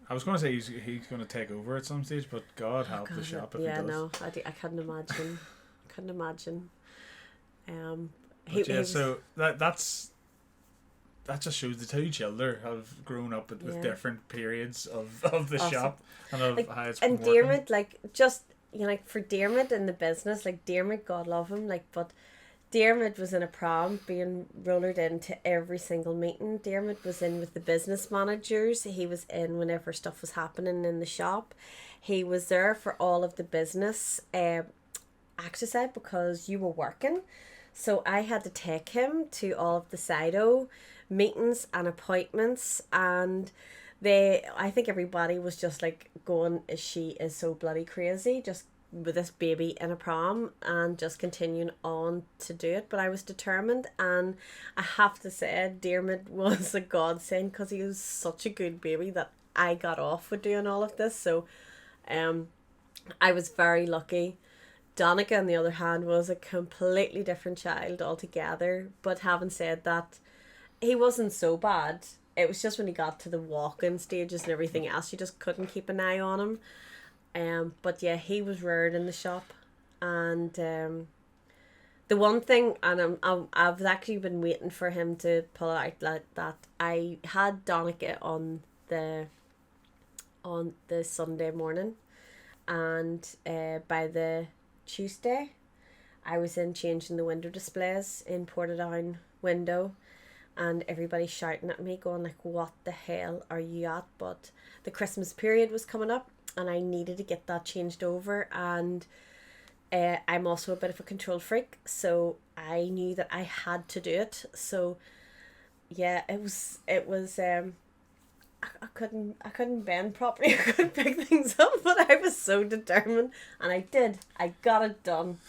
I was going to say he's going to take over at some stage, but God help the shop if he does. No, I couldn't imagine. Couldn't imagine. So that just shows the two children have grown up with different periods of the shop and of how it's been and working. Dermot, like, just, you know, like, for Dermot in the business, like, Dermot, God love him, like, but Dermot was in a prom being rollered into every single meeting. Dermot was in with the business managers. He was in whenever stuff was happening in the shop. He was there for all of the business exercise because you were working. So I had to take him to all of the Sido meetings and appointments, and I think everybody was just like going, she is so bloody crazy, just with this baby in a prom, and just continuing on to do it. But I was determined, and I have to say Dermot was a godsend because he was such a good baby that I got off with doing all of this. So I was very lucky. Donica, on the other hand, was a completely different child altogether. But having said that, he wasn't so bad. It was just when he got to the walking stages and everything else, you just couldn't keep an eye on him. But yeah, he was reared in the shop, and the one thing, and I've actually been waiting for him to pull out like that. I had Donica on the Sunday morning, and by the Tuesday, I was in changing the window displays in Portadown window, and everybody shouting at me, going like, "What the hell are you at?" But the Christmas period was coming up, and I needed to get that changed over, and I'm also a bit of a control freak, so I knew that I had to do it. So yeah, it was I couldn't bend properly. I couldn't pick things up, but I was so determined, and I did. I got it done.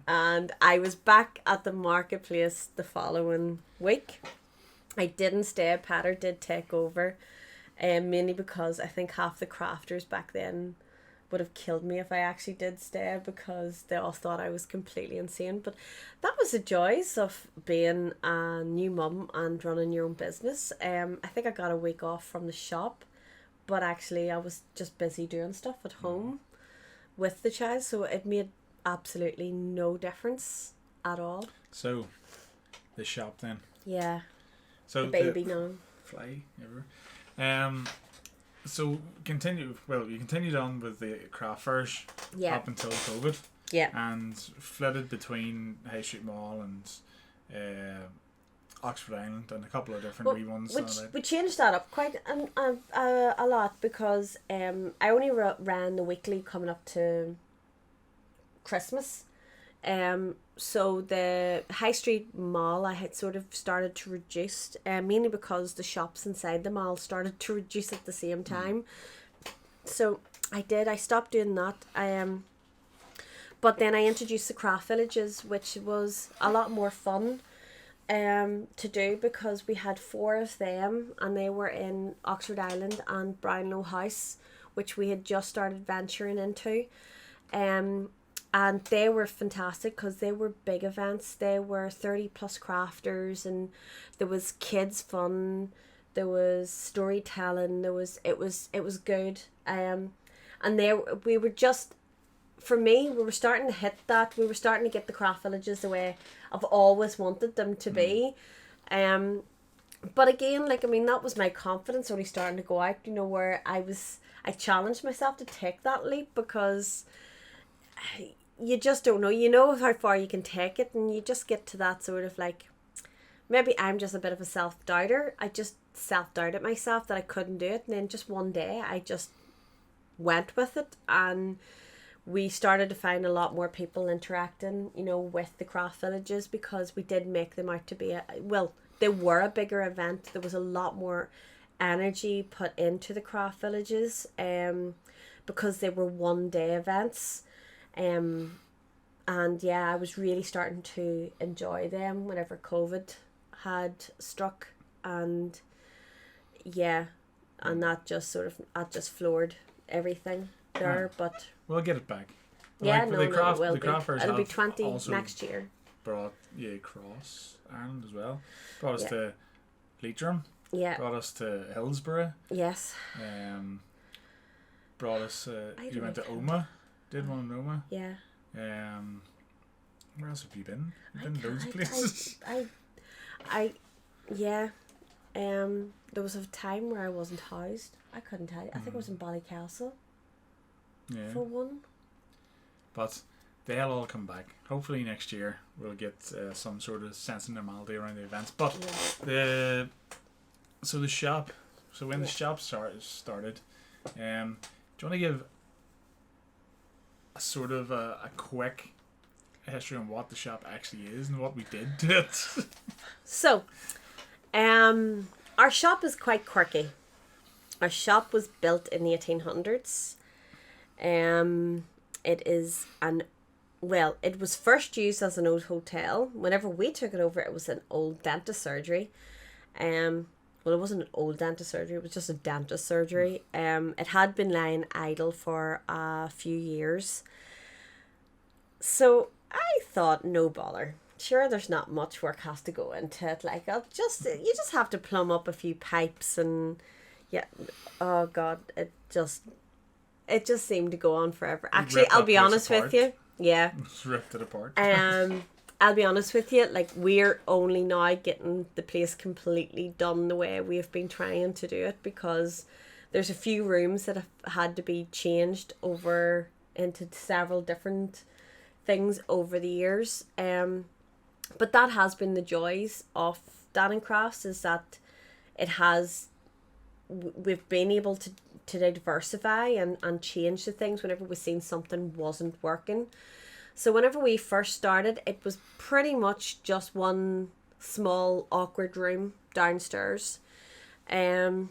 And I was back at the marketplace the following week. I didn't stay. Patter did take over, mainly because I think half the crafters back then would have killed me if I actually did stay, because they all thought I was completely insane. But that was the joys of being a new mum and running your own business. I think I got a week off from the shop, but actually I was just busy doing stuff at home with the child, so it made absolutely no difference at all. So the shop then. Yeah. So the baby now. Fly ever. So you continued on with the craft fairs up until COVID. Yeah. And flitted between High Street Mall and Oxford Island and a couple of different wee ones. We changed that up quite a lot, because I only ran the weekly coming up to Christmas. So the High Street Mall I had sort of started to reduce, mainly because the shops inside the mall started to reduce at the same time. So I stopped doing that. But then I introduced the craft villages, which was a lot more fun to do, because we had 4 of them, and they were in Oxford Island and Brownlow House, which we had just started venturing into. And they were fantastic because they were big events. They were 30 plus crafters, and there was kids fun, there was storytelling, it was good. And we were just, for me, we were starting to hit that. We were starting to get the craft villages the way I've always wanted them to be. But again, that was my confidence only starting to go out, where I challenged myself to take that leap, because you just don't know. How far you can take it, and you just get to that sort of maybe I'm just a bit of a self-doubter. I just self-doubted myself that I couldn't do it, and then just one day I just went with it, and we started to find a lot more people interacting, with the craft villages, because we did make them out to be they were a bigger event. There was a lot more energy put into the craft villages, because they were 1-day events. And yeah, I was really starting to enjoy them whenever COVID had struck, and yeah, and that just floored everything there. But we'll get it back. yeah, Like, no, the craft, it will the be. crafters It'll be have 20 also next year. brought across Ireland as well. Brought us Yeah. to Leitrim. Yeah. Brought us to Hillsborough. Yes. Brought us. You went to Oma. Did one in Oma. Yeah. Where else have you been? You've been loads of places. Yeah. There was a time where I wasn't housed. I couldn't tell you. I think it was in Ballycastle. Yeah. For one. But they'll all come back. Hopefully next year we'll get some sort of sense of normality around the events. But the shop. So when the shop started, do you want to give a sort of a quick history on what the shop actually is and what we did to it? So, our shop is quite quirky. Our shop was built in the 1800s. It was first used as an old hotel. Whenever we took it over, it was an old dentist surgery. Well, it wasn't an old dentist surgery, it was just a dentist surgery. It had been lying idle for a few years. So I thought, no bother. Sure, there's not much work has to go into it. Like, you just have to plumb up a few pipes and, yeah, oh God, it just seemed to go on forever. Actually, I'll be honest with you. Yeah. Ripped it apart. I'll be honest with you, like, we're only now getting the place completely done the way we've been trying to do it, because there's a few rooms that have had to be changed over into several different things over the years. But that has been the joys of Danann Crafts, is that we've been able to diversify and change the things whenever we've seen something wasn't working. So whenever we first started, it was pretty much just one small awkward room downstairs. And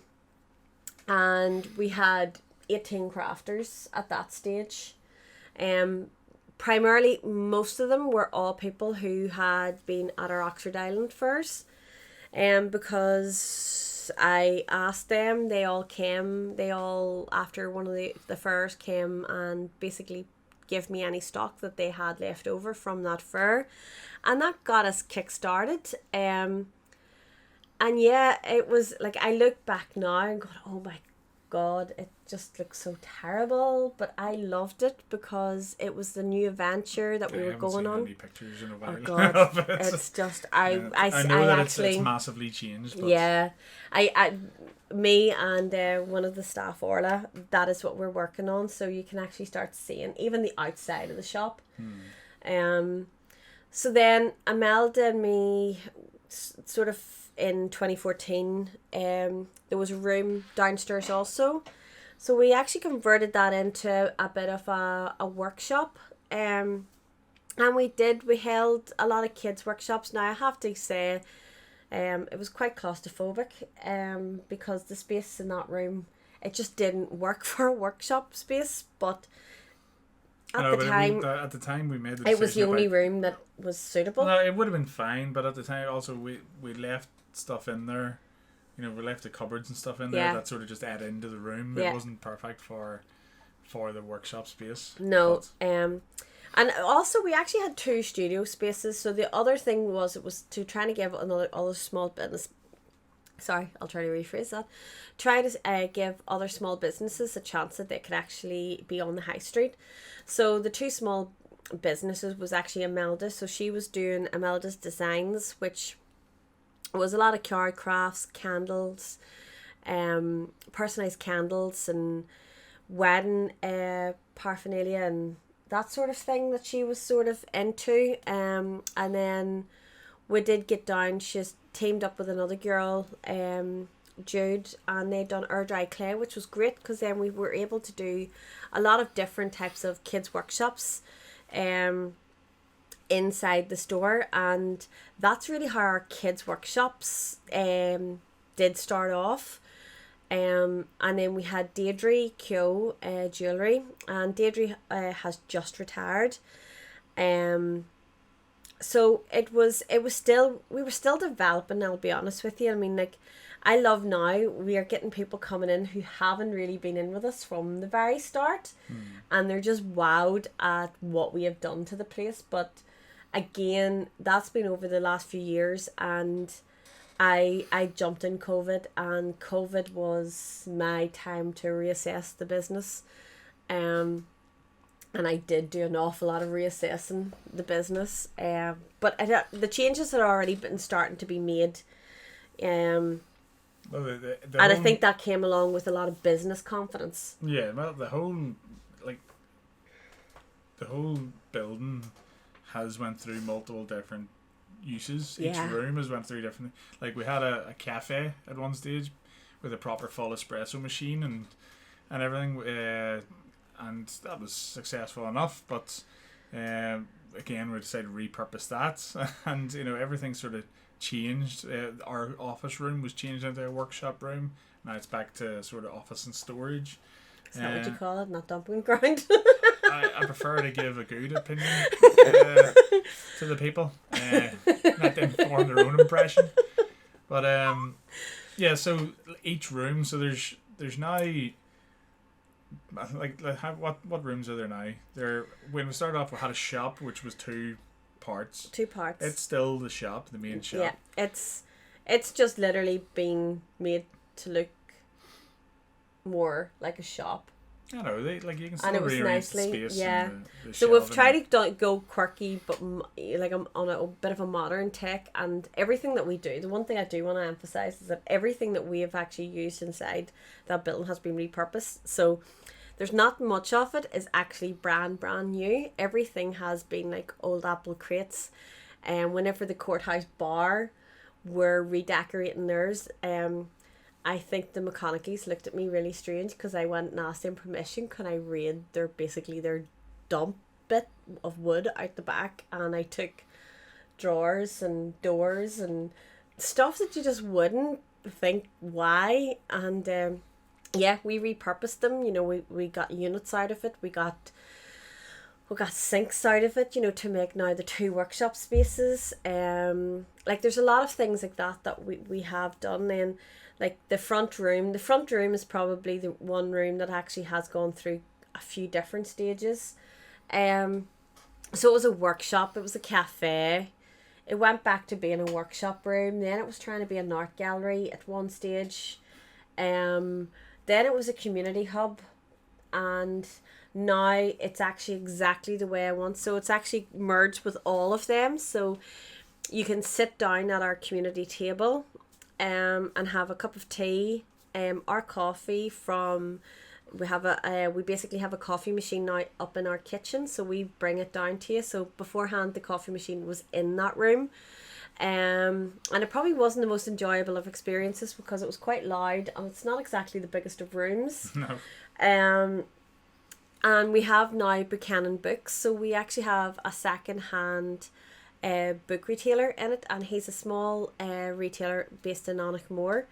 we had 18 crafters at that stage. Primarily, most of them were all people who had been at our Oxford Island fairs. Because I asked them, they all after one of the fairs came and basically give me any stock that they had left over from that fair, and that got us kick-started. And yeah, it was like, I look back now and go, oh my God, it just looks so terrible, but I loved it because it was the new adventure that we were going on. Any pictures in a while. Oh God, it's just I know that actually, it's massively changed. But yeah, me and one of the staff, Orla, that is what we're working on. So you can actually start seeing even the outside of the shop. So then Imelda and me, sort of in 2014, there was a room downstairs also. So we actually converted that into a bit of a workshop. And we held a lot of kids' workshops. Now I have to say, it was quite claustrophobic, because the space in that room, it just didn't work for a workshop space. But at the time we made the decision, it was the only room that was suitable. No, it would have been fine, but at the time also we left stuff in there. You know, we left the cupboards and stuff in there that sort of just add into the room. It wasn't perfect for the workshop space. No, and also we actually had 2 studio spaces. So the other thing was, it was to try to give other small business. Sorry, I'll try to rephrase that. Try to give other small businesses a chance that they could actually be on the high street. So the 2 small businesses was actually Imelda. So she was doing Imelda's Designs, which was a lot of card crafts, candles, personalized candles and wedding paraphernalia and that sort of thing that she was sort of into. And then we did get down, she's teamed up with another girl, Jude, and they done air dry clay, which was great because then we were able to do a lot of different types of kids workshops inside the store. And that's really how our kids workshops did start off. And then we had Deirdre Kyo jewellery, and Deirdre has just retired. And So it was still, we were still developing, I'll be honest with you. I mean, like, I love now we are getting people coming in who haven't really been in with us from the very start, and they're just wowed at what we have done to the place. But again, that's been over the last few years, and I jumped in COVID, and COVID was my time to reassess the business. Um, and I did do an awful lot of reassessing the business. But the changes had already been starting to be made. Um, Well, and I think that came along with a lot of business confidence. yeah, well, like the whole building has went through multiple different uses. Yeah. Each room has went through different. Like we had a cafe at one stage with a proper full espresso machine and everything, and that was successful enough. But again, we decided to repurpose that, and everything sort of changed. Our office room was changed into a workshop room. Now it's back to sort of office and storage. Is that what you call it? Not dumping ground? I prefer to give a good opinion to the people, not to inform their own impression. But yeah. So each room, so there's now what rooms are there now? When we started off, we had a shop which was two parts. Two parts. It's still the shop, the main shop. Yeah, it's just literally been made to look more like a shop. I know you can still And it was rearrange the nicely, space. yeah. And the So we've shelving. tried to go quirky, but like I'm on a bit of a modern tech, and everything that we do. The one thing I do want to emphasize is that everything that we have actually used inside that building has been repurposed. So there's not much of it is actually brand new. Everything has been like old apple crates, and whenever the courthouse bar were redecorating theirs, I think the McConaughey's looked at me really strange because I went and asked them permission. Can I raid their dump bit of wood out the back? And I took drawers and doors and stuff that you just wouldn't think why. And yeah, we repurposed them. We got units out of it. We got sinks out of it, to make now the two workshop spaces. Like there's a lot of things like that we have done. Then like the front room is probably the one room that actually has gone through a few different stages. So it was a workshop, it was a cafe, it went back to being a workshop room, then it was trying to be an art gallery at one stage, then it was a community hub, and now it's actually exactly the way I want. So it's actually merged with all of them, so you can sit down at our community table and have a cup of tea, our coffee from, we basically have a coffee machine now up in our kitchen, so we bring it down to you. So beforehand the coffee machine was in that room, and it probably wasn't the most enjoyable of experiences because it was quite loud and it's not exactly the biggest of rooms. No. And we have now Buchanan Books, so we actually have a second-hand book retailer in it, and he's a small retailer based in Monaghamore.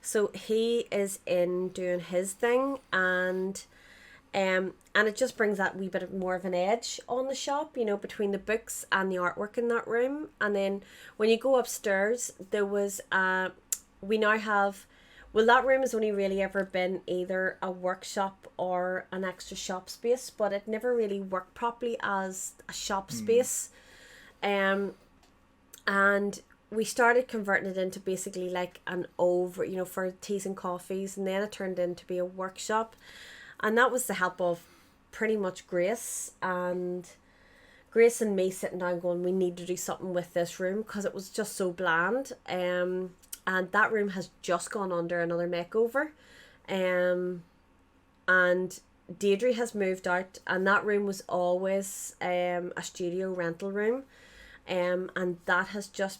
So he is in doing his thing, and it just brings that wee bit of more of an edge on the shop, between the books and the artwork in that room. And then when you go upstairs, there was we now have, well, that room has only really ever been either a workshop or an extra shop space, but it never really worked properly as a shop space. And we started converting it into basically like an over, for teas and coffees, and then it turned into be a workshop. And that was the help of pretty much Grace and me sitting down going, we need to do something with this room because it was just so bland. And that room has just gone under another makeover. And Deirdre has moved out, and that room was always a studio rental room. And that has just,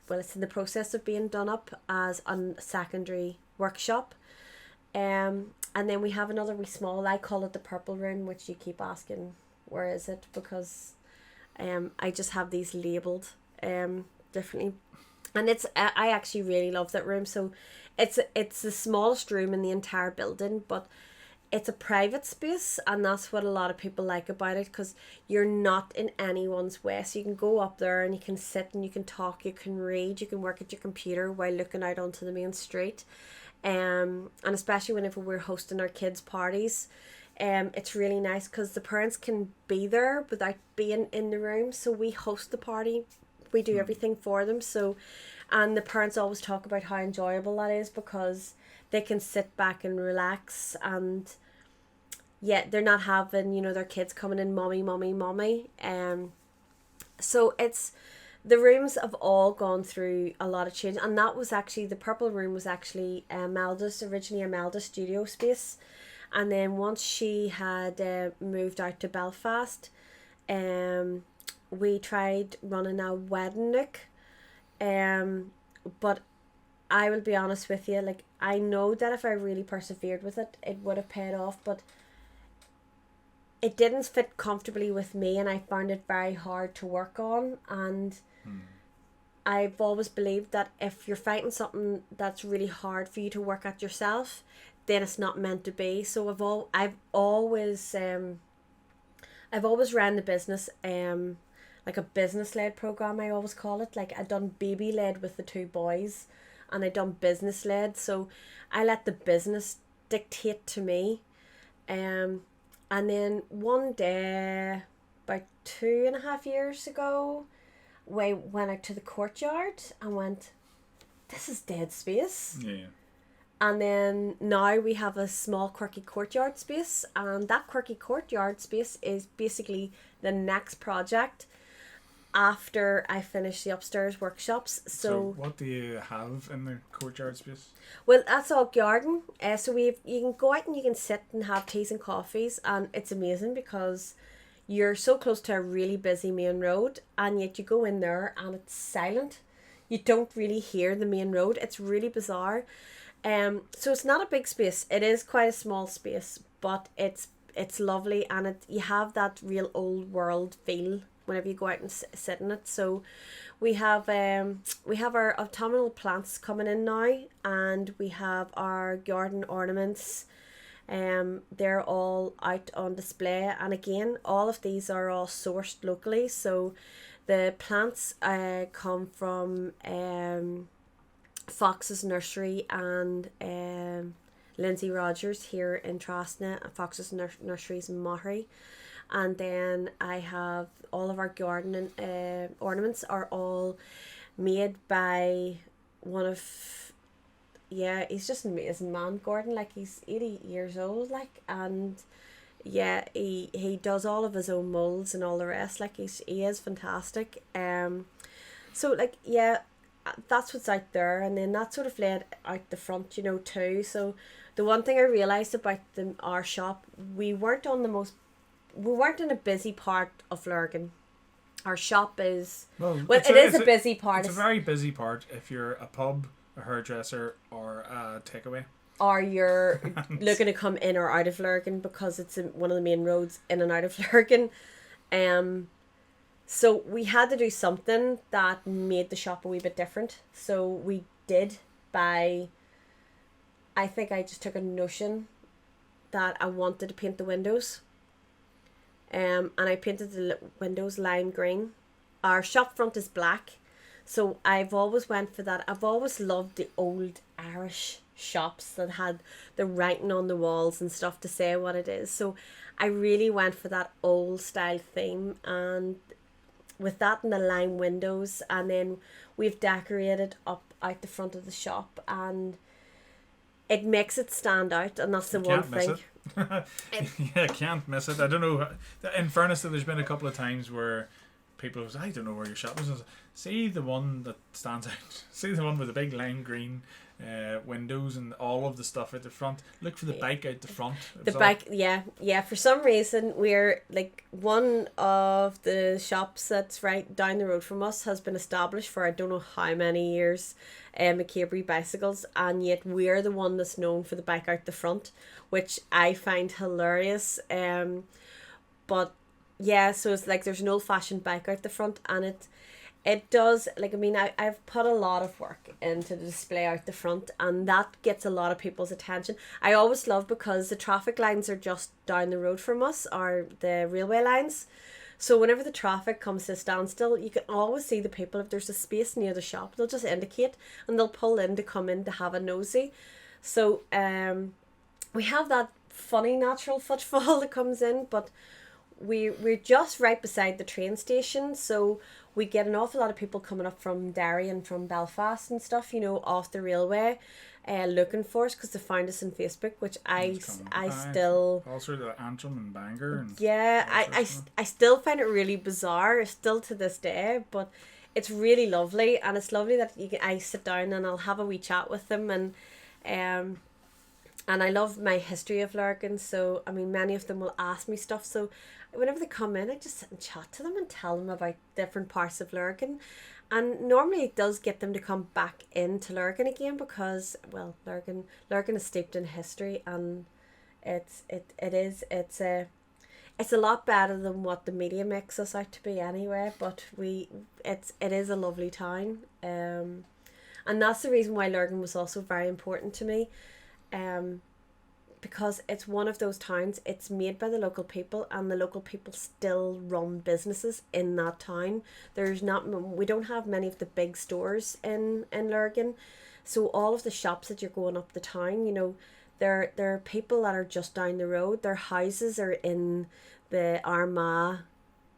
it's in the process of being done up as a secondary workshop. And then we have another wee small, I call it the purple room, which you keep asking, where is it? Because I just have these labelled differently. And I actually really love that room. So it's the smallest room in the entire building, but it's a private space, and that's what a lot of people like about it, because you're not in anyone's way. So you can go up there and you can sit and you can talk, you can read, you can work at your computer while looking out onto the main street. And especially whenever we're hosting our kids' parties, it's really nice because the parents can be there without being in the room. So we host the party, we do everything for them. So, and the parents always talk about how enjoyable that is, because they can sit back and relax, and yet they're not having, their kids coming in, mommy, mommy, mommy. So it's, the rooms have all gone through a lot of change, and that was actually, the purple room was actually originally Imelda's studio space, and then once she had moved out to Belfast, we tried running a wedding nook, but I will be honest with you, like, I know that if I really persevered with it, it would have paid off, but it didn't fit comfortably with me, and I found it very hard to work on. And I've always believed that if you're fighting something that's really hard for you to work at yourself, then it's not meant to be. So I've always ran the business like a business led program, I always call it. Like, I done baby led with the two boys, and I done business led. So I let the business dictate to me. And then one day, about 2.5 years ago, we went out to the courtyard and went, this is dead space. Yeah. And then now we have a small quirky courtyard space, and that quirky courtyard space is basically the next project after I finish the upstairs workshops. So what do you have in the courtyard space? Well, that's all garden. So you can go out and you can sit and have teas and coffees, and it's amazing because you're so close to a really busy main road, and yet you go in there and it's silent. You don't really hear the main road. It's really bizarre. So it's not a big space. It is quite a small space, but it's lovely, and you have that real old world feel whenever you go out and sit in it. So we have our autumnal plants coming in now, and we have our garden ornaments. They're all out on display, and again, all of these are all sourced locally. So the plants come from Fox's Nursery and Lindsay Rogers here in Trasna, and Fox's Nurseries in Mohry. And then I have all of our gardening ornaments are all made by one of, he's just an amazing man, Gordon. Like, he's 80 years old, like, and yeah, he does all of his own molds and all the rest. Like, he is fantastic. So like, yeah, that's what's out there, and then that's sort of laid out the front, too. So the one thing I realised about our shop, we weren't in a busy part of Lurgan. Our shop is it is a busy part. It's a very busy part if you're a pub, a hairdresser, or a takeaway. Or you're looking to come in or out of Lurgan, because it's one of the main roads in and out of Lurgan. So we had to do something that made the shop a wee bit different. So we did I think I just took a notion that I wanted to paint the windows. And I painted the windows lime green. Our shop front is black, so I've always went for that. I've always loved the old Irish shops that had the writing on the walls and stuff to say what it is. So I really went for that old style theme, and with that and the lime windows, and then we've decorated up out the front of the shop, and it makes it stand out, and that's the one thing. Yeah, can't miss it. I don't know. In fairness, there's been a couple of times where people say, I don't know where your shop is. See the one that stands out. See the one with the big lime green windows and all of the stuff at the front. Look for the bike out the front. For some reason, we're like, one of the shops that's right down the road from us has been established for I don't know how many years, McCabery Bicycles, and yet we're the one that's known for the bike out the front, which I find hilarious. But yeah, so it's like there's an old fashioned bike out the front, and It does, like, I mean, I've put a lot of work into the display out the front, and that gets a lot of people's attention. I always love, because the traffic lines are just down the road from us, are the railway lines. So whenever the traffic comes to a standstill, you can always see the people. If there's a space near the shop, they'll just indicate and they'll pull in to come in to have a nosy. So we have that funny natural footfall that comes in, but we're just right beside the train station, so we get an awful lot of people coming up from Derry and from Belfast and stuff, off the railway, looking for us because they found us on Facebook, which I still... Also the Antrim and Bangor. And yeah, I still find it really bizarre, still to this day, but it's really lovely, and it's lovely that I sit down and I'll have a wee chat with them, and I love my history of Lurgan, so, I mean, many of them will ask me stuff, so whenever they come in, I just sit and chat to them and tell them about different parts of Lurgan, and normally it does get them to come back into Lurgan again, because, well, Lurgan is steeped in history, and it's a lot better than what the media makes us out to be anyway, but it is a lovely town, and that's the reason why Lurgan was also very important to me. Because it's one of those towns, it's made by the local people, and the local people still run businesses in that town. We don't have many of the big stores in Lurgan, so all of the shops that you're going up the town, there are people that are just down the road. Their houses are in the Armagh,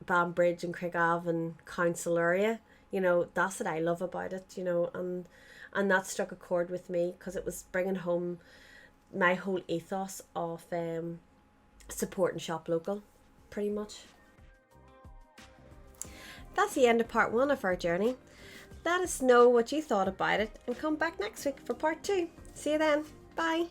Banbridge and Craigavon council area. That's what I love about it, and that struck a chord with me, because it was bringing home my whole ethos of support and shop local, pretty much. That's the end of part 1 of our journey. Let us know what you thought about it, and come back next week for part 2. See you then. Bye.